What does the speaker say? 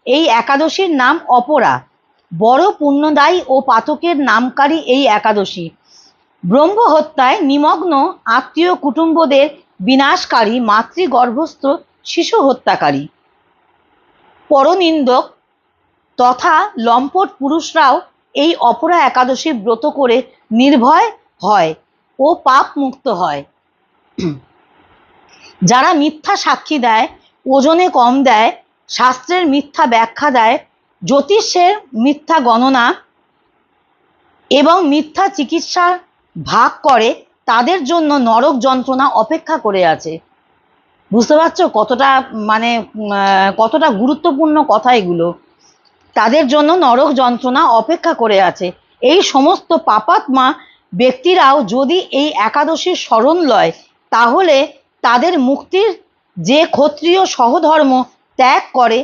এই একাদশীর নাম অপরা। বড় পুণ্যদায়ী ও পাতকের নামকারী এই একাদশী ব্রহ্ম হত্যায় নিমগ্ন আত্মীয় কুটুম্বদের বিনাশকারী, মাতৃগর্ভস্থ শিশু হত্যাকারী, পরনিন্দক তথা লম্পট পুরুষরাও এই অপরা একাদশী ব্রত করে নির্ভয় হয় ও পাপ মুক্ত হয়। যারা মিথ্যা সাক্ষী দেয়, ওজনে কম দেয়, শাস্ত্রের মিথ্যা ব্যাখ্যা দেয়, জ্যোতিষের মিথ্যা গণনা এবং মিথ্যা চিকিৎসা ভাগ করে, তাদের জন্য নরক যন্ত্রণা অপেক্ষা করে আছে। বুঝতে পারছো কতটা কতটা গুরুত্বপূর্ণ কথা এগুলো। তাদের জন্য নরক যন্ত্রণা অপেক্ষা করে আছে। এই সমস্ত পাপাত্মা ব্যক্তিরাও যদি এই একাদশীর শরণ লয়, তাহলে তাদের মুক্তির যে ক্ষত্রিয় সহধর্ম ত্যাগ করে